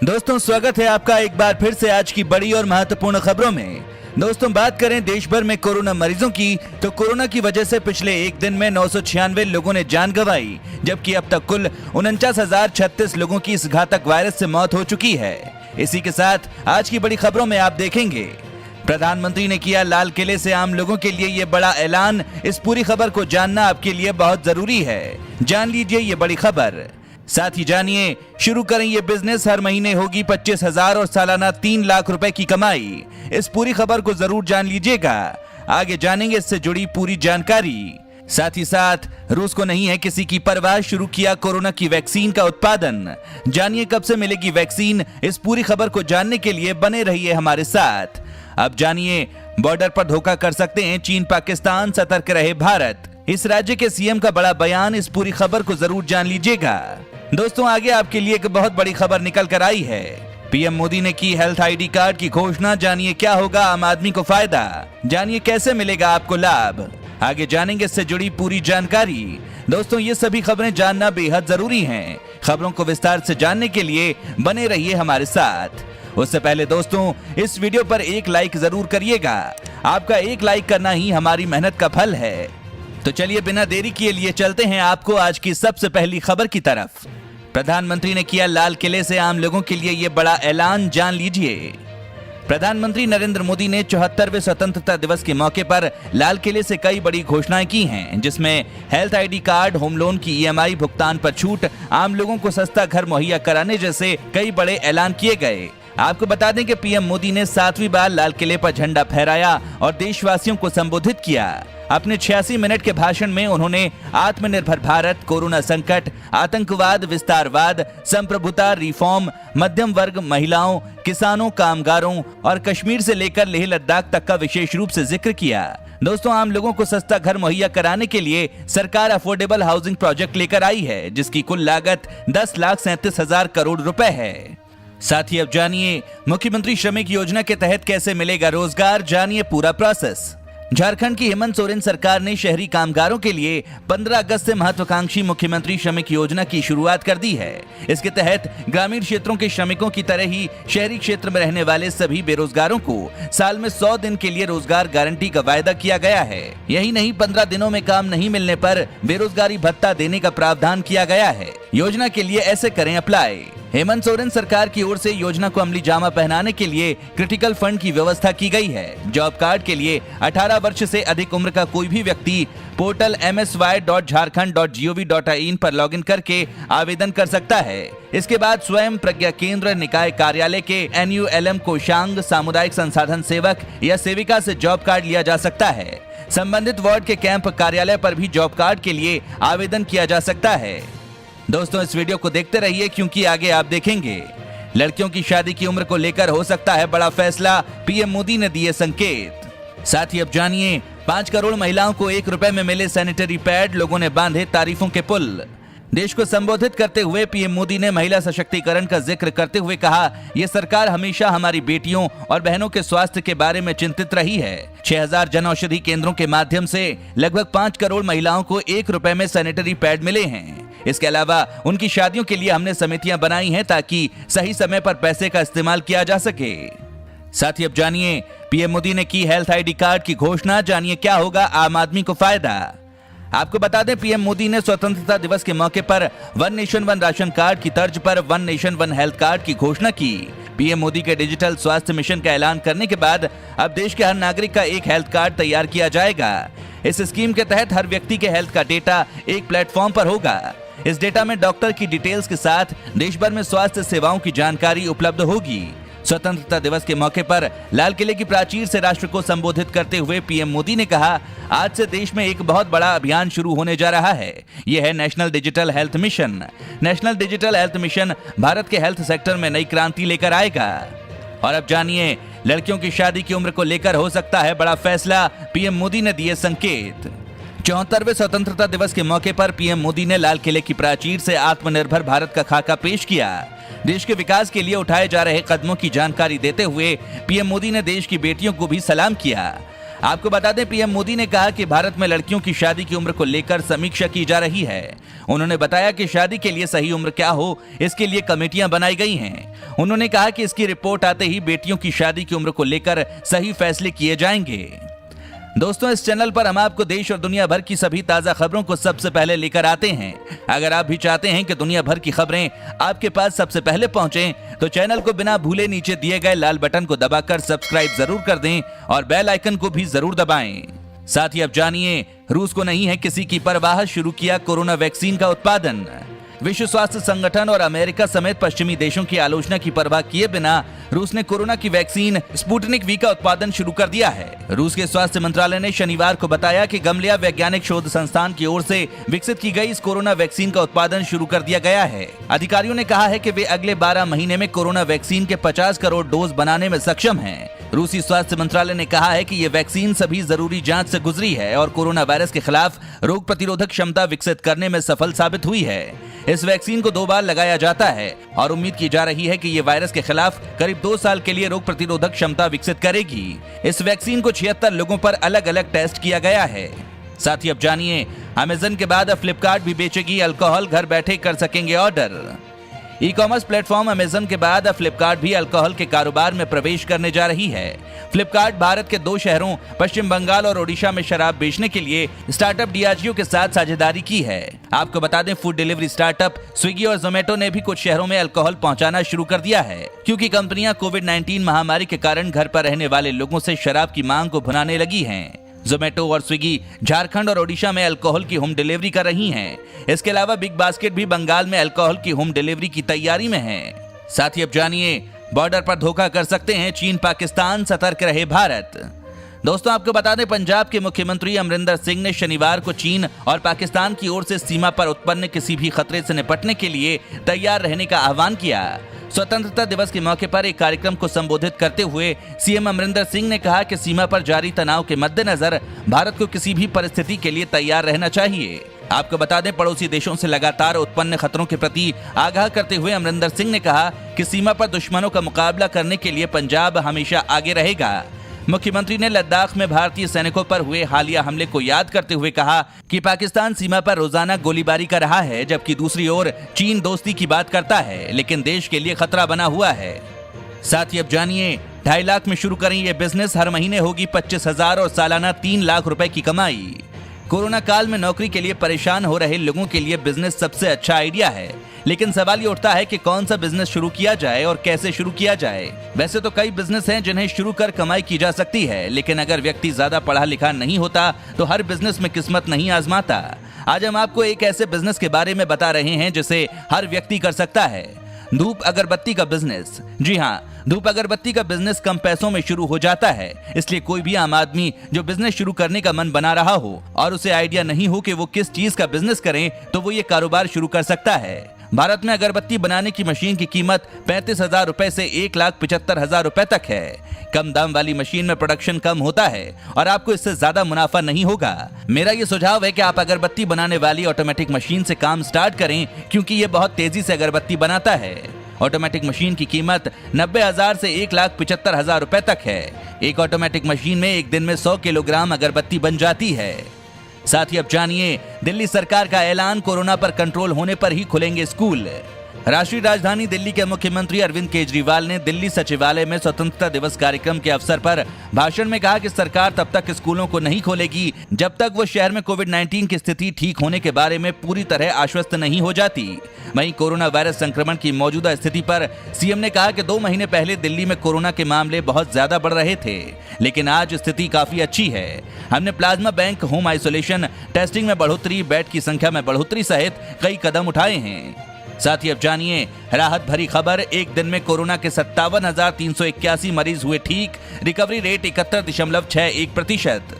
दोस्तों स्वागत है आपका एक बार फिर से आज की बड़ी और महत्वपूर्ण खबरों में। दोस्तों बात करें देश भर में कोरोना मरीजों की तो कोरोना की वजह से पिछले एक दिन में 996 लोगों ने जान गंवाई, जबकि अब तक कुल 49,036 लोगों की इस घातक वायरस से मौत हो चुकी है। इसी के साथ आज की बड़ी खबरों में आप देखेंगे प्रधानमंत्री ने किया लाल किले से आम लोगों के लिए ये बड़ा ऐलान। इस पूरी खबर को जानना आपके लिए बहुत जरूरी है, जान लीजिए ये बड़ी खबर। साथ ही जानिए शुरू करें ये बिजनेस, हर महीने होगी 25,000 और सालाना 3 लाख रुपए की कमाई। इस पूरी खबर को जरूर जान लीजिएगा, आगे जानेंगे इससे जुड़ी पूरी जानकारी। साथ ही साथ रूस को नहीं है किसी की परवाह, शुरू किया कोरोना की वैक्सीन का उत्पादन। जानिए कब से मिलेगी वैक्सीन, इस पूरी खबर को जानने के लिए बने रहिए हमारे साथ। अब जानिए बॉर्डर पर धोखा कर सकते हैं चीन पाकिस्तान, सतर्क रहे भारत। इस राज्य के सीएम का बड़ा बयान, इस पूरी खबर को जरूर जान लीजिएगा। दोस्तों आगे आपके लिए एक बहुत बड़ी खबर निकल कर आई है। पीएम मोदी ने की हेल्थ आईडी कार्ड की घोषणा, जानिए क्या होगा आम आदमी को फायदा, जानिए कैसे मिलेगा आपको लाभ, आगे जानेंगे इससे जुड़ी पूरी जानकारी। दोस्तों ये सभी खबरें जानना बेहद जरूरी हैं। खबरों को विस्तार से जानने के लिए बने रहिए हमारे साथ। उससे पहले दोस्तों इस वीडियो पर एक लाइक जरूर करिएगा, आपका एक लाइक करना ही हमारी मेहनत का फल है। तो चलिए बिना देरी किए लिए चलते हैं आपको आज की सबसे पहली खबर की तरफ। प्रधानमंत्री ने किया लाल किले से आम लोगों के लिए ये बड़ा ऐलान, जान लीजिए। प्रधानमंत्री नरेंद्र मोदी ने 74वें स्वतंत्रता दिवस के मौके पर लाल किले से कई बड़ी घोषणाएं की हैं, जिसमें health ID card, home loan की ईएमआई भुगतान पर छूट, आम लोगों को सस्ता घर मुहैया कराने जैसे कई बड़े ऐलान किए गए। आपको बता दें कि पीएम मोदी ने 7वीं बार लाल किले पर झंडा फहराया और देशवासियों को संबोधित किया। अपने 86 मिनट के भाषण में उन्होंने आत्मनिर्भर भारत, कोरोना संकट, आतंकवाद, विस्तारवाद, संप्रभुता, रिफॉर्म, मध्यम वर्ग, महिलाओं, किसानों, कामगारों और कश्मीर से लेकर लेह लद्दाख तक का विशेष रूप से जिक्र किया। दोस्तों आम लोगों को सस्ता घर मुहैया कराने के लिए सरकार अफोर्डेबल हाउसिंग प्रोजेक्ट लेकर आई है, जिसकी कुल लागत 10,37,000 करोड़ रुपए है। साथ ही अब जानिए मुख्यमंत्री श्रमिक योजना के तहत कैसे मिलेगा रोजगार, जानिए पूरा प्रोसेस। झारखंड की हेमंत सोरेन सरकार ने शहरी कामगारों के लिए 15 अगस्त से महत्वाकांक्षी मुख्यमंत्री श्रमिक योजना की शुरुआत कर दी है। इसके तहत ग्रामीण क्षेत्रों के श्रमिकों की तरह ही शहरी क्षेत्र में रहने वाले सभी बेरोजगारों को साल में 100 दिन के लिए रोजगार गारंटी का वायदा किया गया है। यही नहीं, 15 दिनों में काम नहीं मिलने पर बेरोजगारी भत्ता देने का प्रावधान किया गया है। योजना के लिए ऐसे करें अप्लाई। हेमंत सोरेन सरकार की ओर से योजना को अमली जामा पहनाने के लिए क्रिटिकल फंड की व्यवस्था की गई है। जॉब कार्ड के लिए 18 वर्ष से अधिक उम्र का कोई भी व्यक्ति पोर्टल msy.jharkhand.gov.in पर लॉगिन करके आवेदन कर सकता है। इसके बाद स्वयं प्रज्ञा केंद्र, निकाय कार्यालय के NULM कोषांग, सामुदायिक संसाधन सेवक या सेविका से जॉब कार्ड लिया जा सकता है। संबंधित वार्ड के कैंप कार्यालय पर भी जॉब कार्ड के लिए आवेदन किया जा सकता है। दोस्तों इस वीडियो को देखते रहिए क्योंकि आगे आप देखेंगे लड़कियों की शादी की उम्र को लेकर हो सकता है बड़ा फैसला, पीएम मोदी ने दिए संकेत। साथ ही अब जानिए 5 करोड़ महिलाओं को 1 रुपए में मिले सैनिटरी पैड, लोगों ने बांधे तारीफों के पुल। देश को संबोधित करते हुए पीएम मोदी ने महिला सशक्तिकरण का जिक्र करते हुए कहा, ये सरकार हमेशा हमारी बेटियों और बहनों के स्वास्थ्य के बारे में चिंतित रही है। 6,000 जन औषधि केंद्रों के माध्यम से लगभग 5 करोड़ महिलाओं को 1 रुपए में सैनिटरी पैड मिले हैं। इसके अलावा उनकी शादियों के लिए हमने समितियां बनाई हैं ताकि सही समय पर पैसे का इस्तेमाल किया जा सके। साथ ही अब जानिए पीएम मोदी ने की हेल्थ आईडी कार्ड की घोषणा, जानिए क्या होगा आम आदमी को फायदा। आपको बता दें पीएम मोदी ने स्वतंत्रता दिवस के मौके पर one nation one ration card की तर्ज पर one nation one health card की घोषणा की। पीएम मोदी के डिजिटल स्वास्थ्य मिशन का ऐलान करने के बाद अब देश के हर नागरिक का एक हेल्थ कार्ड तैयार किया जाएगा। इस स्कीम के तहत हर व्यक्ति के हेल्थ का डेटा एक प्लेटफॉर्म पर होगा। इस डेटा में डॉक्टर की डिटेल्स के साथ देश भर में स्वास्थ्य सेवाओं की जानकारी उपलब्ध होगी। स्वतंत्रता दिवस के मौके पर लाल किले की प्राचीर से राष्ट्र को संबोधित करते हुए पीएम मोदी ने कहा, आज से देश में एक बहुत बड़ा अभियान शुरू होने जा रहा है। यह है national digital health mission. National digital health mission Bharat के हेल्थ सेक्टर में नई क्रांति लेकर आएगा। और अब जानिए लड़कियों की शादी की उम्र को लेकर हो सकता है बड़ा फैसला, पीएम मोदी ने दिए संकेत। 74वें स्वतंत्रता दिवस के मौके पर पीएम मोदी ने लाल किले की प्राचीर से आत्मनिर्भर भारत का खाका पेश किया। देश के विकास के लिए उठाए जा रहे कदमों की जानकारी देते हुए पीएम मोदी ने देश की बेटियों को भी सलाम किया। आपको बता दें, पीएम मोदी ने कहा कि भारत में लड़कियों की शादी की उम्र को लेकर समीक्षा की जा रही है। उन्होंने बताया कि शादी के लिए सही उम्र क्या हो, इसके लिए कमेटियां बनाई गई हैं। उन्होंने कहा कि इसकी रिपोर्ट आते ही बेटियों की शादी की उम्र को लेकर सही फैसले किए जाएंगे। दोस्तों, इस चैनल पर हम आपको देश और दुनिया भर की सभी ताजा खबरों को सबसे पहले लेकर आते हैं। अगर आप भी चाहते हैं कि दुनिया भर की खबरें आपके पास सबसे पहले पहुंचें, तो चैनल को बिना भूले नीचे दिए गए लाल बटन को दबाकर सब्सक्राइब जरूर कर दें और बेल आइकन को भी जरूर दबाएं। साथ ही अब जानिए, रूस को नहीं है किसी की परवाह, शुरू किया कोरोना वैक्सीन का उत्पादन। विश्व स्वास्थ्य संगठन और अमेरिका समेत पश्चिमी देशों की आलोचना की परवाह किए बिना रूस ने कोरोना की वैक्सीन स्पुतनिक वी का उत्पादन शुरू कर दिया है। रूस के स्वास्थ्य मंत्रालय ने शनिवार को बताया कि गमलिया वैज्ञानिक शोध संस्थान की ओर से विकसित की गई इस कोरोना वैक्सीन का उत्पादन शुरू कर दिया गया है। अधिकारियों ने कहा है कि वे अगले 12 महीने में कोरोना वैक्सीन के 50 करोड़ डोज बनाने में सक्षम हैं। रूसी स्वास्थ्य मंत्रालय ने कहा है कि ये वैक्सीन सभी जरूरी जांच से गुजरी है और कोरोना वायरस के खिलाफ रोग प्रतिरोधक क्षमता विकसित करने में सफल साबित हुई है। इस वैक्सीन को 2 बार लगाया जाता है और उम्मीद की जा रही है कि ये वायरस के खिलाफ करीब 2 साल के लिए रोग प्रतिरोधक क्षमता विकसित करेगी। इस वैक्सीन को 76 लोगों पर अलग अलग टेस्ट किया गया है। साथ ही अब जानिए, अमेजन के बाद अब फ्लिपकार्ट भी बेचेगी अल्कोहल, घर बैठे कर सकेंगे order. E commerce platform Amazon के बाद अब फ्लिपकार्ट भी अल्कोहल के कारोबार में प्रवेश करने जा रही है। फ्लिपकार्ट भारत के 2 शहरों पश्चिम बंगाल और ओडिशा में शराब बेचने के लिए स्टार्टअप डियाजियो के साथ साझेदारी की है। आपको बता दें, फूड डिलीवरी स्टार्टअप स्विगी और जोमेटो ने भी कुछ शहरों में अल्कोहल पहुंचाना शुरू कर दिया है, क्योंकि कंपनियां कोविड-19 महामारी के कारण घर पर रहने वाले लोगों से शराब की मांग को भुनाने लगी हैं। जोमेटो और स्विगी झारखंड और ओडिशा में अल्कोहल की होम डिलीवरी कर रही हैं। इसके अलावा बिग बास्केट भी बंगाल में अल्कोहल की होम डिलीवरी की तैयारी में है। साथ ही अब जानिए, बॉर्डर पर धोखा कर सकते हैं चीन पाकिस्तान, सतर्क रहे भारत। दोस्तों, आपको बता दें, पंजाब के मुख्यमंत्री अमरिंदर सिंह ने शनिवार को चीन और पाकिस्तान की ओर से सीमा पर उत्पन्न किसी भी खतरे से निपटने के लिए तैयार रहने का आह्वान किया। स्वतंत्रता दिवस के मौके पर एक कार्यक्रम को संबोधित करते हुए सीएम अमरिंदर सिंह ने कहा कि सीमा पर जारी तनाव के मद्देनजर भारत को किसी भी परिस्थिति के लिए तैयार रहना चाहिए। आपको बता दें, पड़ोसी देशों से लगातार उत्पन्न खतरों के प्रति आगाह करते हुए अमरिंदर सिंह ने कहा कि सीमा पर दुश्मनों का मुकाबला करने के लिए पंजाब हमेशा आगे रहेगा। मुख्यमंत्री ने लद्दाख में भारतीय सैनिकों पर हुए हालिया हमले को याद करते हुए कहा कि पाकिस्तान सीमा पर रोजाना गोलीबारी कर रहा है, जबकि दूसरी ओर चीन दोस्ती की बात करता है, लेकिन देश के लिए खतरा बना हुआ है। साथ ही अब जानिए, 2.5 लाख में शुरू करें ये बिजनेस, हर महीने होगी 25,000 और सालाना 3 लाख रुपए की कमाई। कोरोना काल में नौकरी के लिए परेशान हो रहे लोगों के लिए बिजनेस सबसे अच्छा आइडिया है, लेकिन सवाल ये उठता है कि कौन सा बिजनेस शुरू किया जाए और कैसे शुरू किया जाए। वैसे तो कई बिजनेस हैं जिन्हें शुरू कर कमाई की जा सकती है, लेकिन अगर व्यक्ति ज्यादा पढ़ा लिखा नहीं होता तो हर बिजनेस में किस्मत नहीं आजमाता। आज हम आपको एक ऐसे बिजनेस के बारे में बता रहे हैं जिसे हर व्यक्ति कर सकता है, धूप अगरबत्ती का बिजनेस। जी हाँ, धूप अगरबत्ती का बिजनेस कम पैसों में शुरू हो जाता है, इसलिए कोई भी आम आदमी जो बिजनेस शुरू करने का मन बना रहा हो और उसे आइडिया नहीं हो कि वो किस चीज का बिजनेस करें, तो वो ये कारोबार शुरू कर सकता है। भारत में अगरबत्ती बनाने की मशीन की कीमत 35,000 रुपए से 1,75,000 रुपए तक है। कम दाम वाली मशीन में प्रोडक्शन कम होता है और आपको इससे ज्यादा मुनाफा नहीं होगा। मेरा ये सुझाव है कि आप अगरबत्ती बनाने वाली ऑटोमेटिक मशीन से काम स्टार्ट करें, क्योंकि ये बहुत तेजी से अगरबत्ती बनाता है। ऑटोमेटिक मशीन की कीमत 90,000 से 1,75,000 रुपए तक है। एक ऑटोमेटिक मशीन में एक दिन में 100 किलोग्राम अगरबत्ती बन जाती है। साथ ही अब जानिए, दिल्ली सरकार का ऐलान, कोरोना पर कंट्रोल होने पर ही खुलेंगे स्कूल। राष्ट्रीय राजधानी दिल्ली के मुख्यमंत्री अरविंद केजरीवाल ने दिल्ली सचिवालय में स्वतंत्रता दिवस कार्यक्रम के अवसर पर भाषण में कहा कि सरकार तब तक स्कूलों को नहीं खोलेगी जब तक वो शहर में कोविड-19 की स्थिति ठीक होने के बारे में पूरी तरह आश्वस्त नहीं हो जाती। वहीं कोरोना वायरस संक्रमण की मौजूदा स्थिति पर सीएम ने कहा कि 2 महीने पहले दिल्ली में कोरोना के मामले बहुत ज्यादा बढ़ रहे थे, लेकिन आज स्थिति काफी अच्छी है। हमने plasma bank, home isolation, testing में बढ़ोतरी, बेड की संख्या में बढ़ोतरी सहित कई कदम उठाए हैं। साथ ही अब जानिए, राहत भरी खबर, एक दिन में कोरोना के 57,381 मरीज हुए ठीक, रिकवरी रेट 71.61%।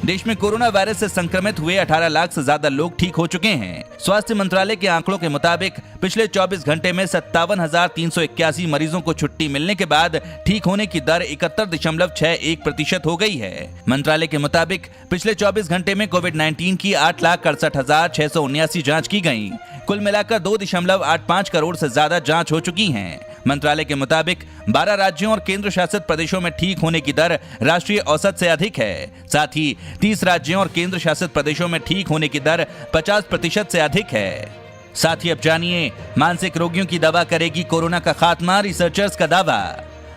देश में कोरोना वायरस से संक्रमित हुए 18 लाख से ज्यादा लोग ठीक हो चुके हैं। स्वास्थ्य मंत्रालय के आंकड़ों के मुताबिक पिछले 24 घंटे में 57,381 मरीजों को छुट्टी मिलने के बाद ठीक होने की दर 71.61% हो गई है। मंत्रालय के मुताबिक पिछले 24 घंटे में कोविड-19 की 8,68,679 जांच की गई। कुल मिलाकर 2.85 करोड़ से ज्यादा जांच हो चुकी हैं। मंत्रालय के मुताबिक 12 राज्यों और केंद्र शासित प्रदेशों में ठीक होने की दर राष्ट्रीय औसत से अधिक है। साथ ही 30 राज्यों और केंद्र शासित प्रदेशों में ठीक होने की दर 50% से अधिक है। साथ ही अब जानिए, मानसिक रोगियों की दवा करेगी कोरोना का खात्मा, रिसर्चर्स का दावा।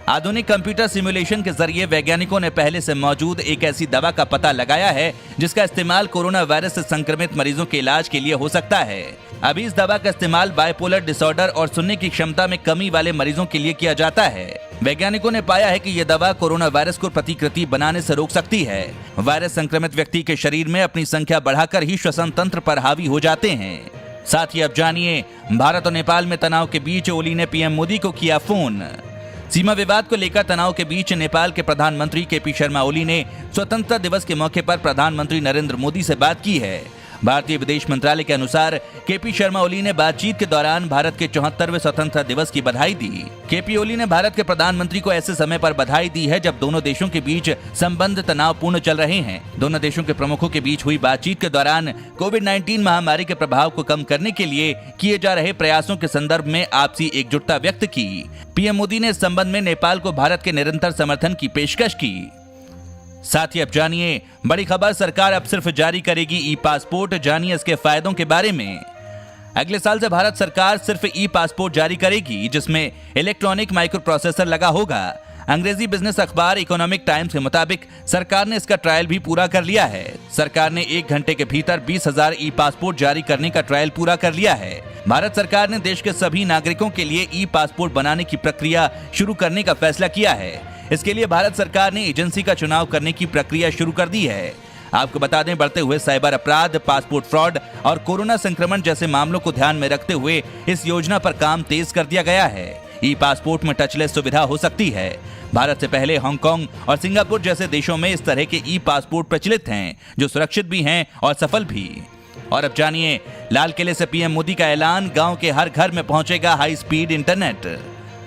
आधुनिक कंप्यूटर सिमुलेशन के जरिए वैज्ञानिकों ने पहले से मौजूद एक ऐसी दवा का पता लगाया है जिसका इस्तेमाल कोरोना वायरस से संक्रमित मरीजों के इलाज के लिए हो सकता है। अभी इस दवा का इस्तेमाल बाइपोलर डिसऑर्डर और सुनने की क्षमता में कमी वाले मरीजों के लिए किया जाता है। वैज्ञानिकों ने पाया है कि यह दवा कोरोना वायरस को प्रतिकृति बनाने से रोक सकती है। वायरस संक्रमित व्यक्ति के शरीर में अपनी संख्या बढ़ाकर ही श्वसन तंत्र पर हावी हो जाते हैं। साथ ही अब जानिए, भारत और नेपाल में तनाव के बीच ओली ने पीएम मोदी को किया फोन। सीमा विवाद को लेकर तनाव के बीच नेपाल के प्रधानमंत्री केपी शर्मा ओली ने स्वतंत्रता दिवस के मौके पर प्रधानमंत्री नरेंद्र मोदी से बात की है। भारतीय विदेश मंत्रालय के अनुसार केपी शर्मा ओली ने बातचीत के दौरान भारत के 74वें स्वतंत्रता दिवस की बधाई दी। केपी ओली ने भारत के प्रधानमंत्री को ऐसे समय पर बधाई दी है जब दोनों देशों के बीच संबंध तनावपूर्ण चल रहे हैं। दोनों देशों के प्रमुखों के बीच हुई बातचीत के दौरान कोविड-19 महामारी के प्रभाव को कम करने के लिए किए जा रहे प्रयासों के संदर्भ में आपसी एकजुटता व्यक्त की। पीएम मोदी ने इस संबंध में नेपाल को भारत के निरंतर समर्थन की पेशकश की। साथ ही अब जानिए, बड़ी खबर, सरकार अब सिर्फ जारी करेगी ई पासपोर्ट। जानिए इसके फायदों के बारे में। अगले साल से भारत सरकार सिर्फ ई पासपोर्ट जारी करेगी जिसमें इलेक्ट्रॉनिक माइक्रो प्रोसेसर लगा होगा। अंग्रेजी बिजनेस अखबार इकोनॉमिक टाइम्स के मुताबिक सरकार ने इसका ट्रायल भी पूरा कर लिया है। सरकार ने 1 घंटे के भीतर 20,000 ई पासपोर्ट जारी करने का ट्रायल पूरा कर लिया है। भारत सरकार ने देश के सभी नागरिकों के लिए ई पासपोर्ट बनाने की प्रक्रिया शुरू करने का फैसला किया है। इसके लिए भारत सरकार ने एजेंसी का चुनाव करने की प्रक्रिया शुरू कर दी है। आपको बता दें, बढ़ते हुए साइबर अपराध, पासपोर्ट फ्रॉड और कोरोना संक्रमण जैसे मामलों को ध्यान में रखते हुए इस योजना पर काम तेज कर दिया गया है। ई पासपोर्ट में टचलेस सुविधा हो सकती है। भारत से पहले हांगकांग और सिंगापुर जैसे देशों में इस तरह के ई पासपोर्ट प्रचलित हैं, जो सुरक्षित भी हैं और सफल भी। और अब जानिए, लाल किले से पीएम मोदी का ऐलान, गांव के हर घर में पहुंचेगा हाई स्पीड इंटरनेट।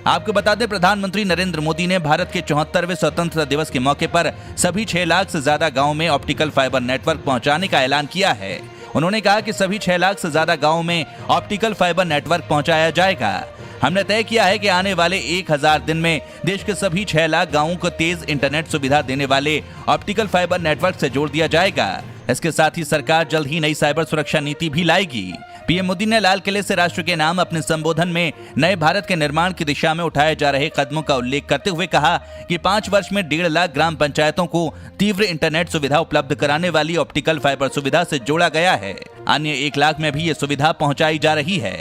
आपको बता दें, प्रधानमंत्री नरेंद्र मोदी ने भारत के 74वें स्वतंत्रता दिवस के मौके पर सभी 6 लाख से ज्यादा गांवों में ऑप्टिकल फाइबर नेटवर्क पहुंचाने का ऐलान किया है। उन्होंने कहा कि सभी 6 लाख से ज्यादा गांवों में ऑप्टिकल फाइबर नेटवर्क पहुंचाया जाएगा। हमने तय किया है कि आने वाले 1000 दिन में देश के सभी 6 लाख गांवों को तेज इंटरनेट सुविधा देने वाले ऑप्टिकल फाइबर नेटवर्क से जोड़ दिया जाएगा। इसके साथ ही सरकार जल्द ही नई साइबर सुरक्षा नीति भी लाएगी। पीएम मोदी ने लाल किले से राष्ट्र के नाम अपने संबोधन में नए भारत के निर्माण की दिशा में उठाए जा रहे कदमों का उल्लेख करते हुए कहा कि 5 वर्ष में 1.5 लाख ग्राम पंचायतों को तीव्र इंटरनेट सुविधा उपलब्ध कराने वाली ऑप्टिकल फाइबर सुविधा से जोड़ा गया है। अन्य 1 लाख में भी ये सुविधा पहुंचाई जा रही है।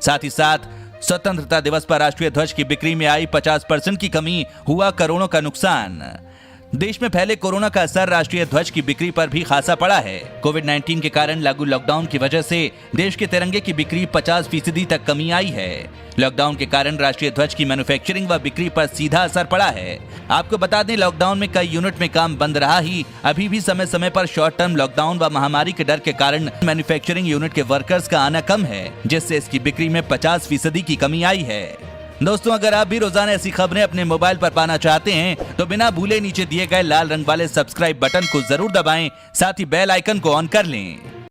साथ ही साथ स्वतंत्रता दिवस पर राष्ट्रीय ध्वज की बिक्री में आई 50% की कमी, हुआ करोड़ों का नुकसान। देश में फैले कोरोना का असर राष्ट्रीय ध्वज की बिक्री पर भी खासा पड़ा है। कोविड-19 के कारण लागू लॉकडाउन की वजह से देश के तिरंगे की बिक्री 50% तक कमी आई है। लॉकडाउन के कारण राष्ट्रीय ध्वज की मैन्युफैक्चरिंग व बिक्री पर सीधा असर पड़ा है। आपको बता दें, लॉकडाउन में कई यूनिट में काम बंद रहा ही अभी भी समय समय पर शॉर्ट टर्म लॉकडाउन व महामारी के डर के कारण मैन्युफैक्चरिंग यूनिट के वर्कर्स का आना कम है, जिससे इसकी बिक्री में 50% की कमी आई है। दोस्तों, अगर आप भी रोजाना ऐसी खबरें अपने मोबाइल पर पाना चाहते हैं तो बिना भूले नीचे दिए गए लाल रंग वाले सब्सक्राइब बटन को जरूर दबाएं, साथ ही बेल आइकन को ऑन कर लें।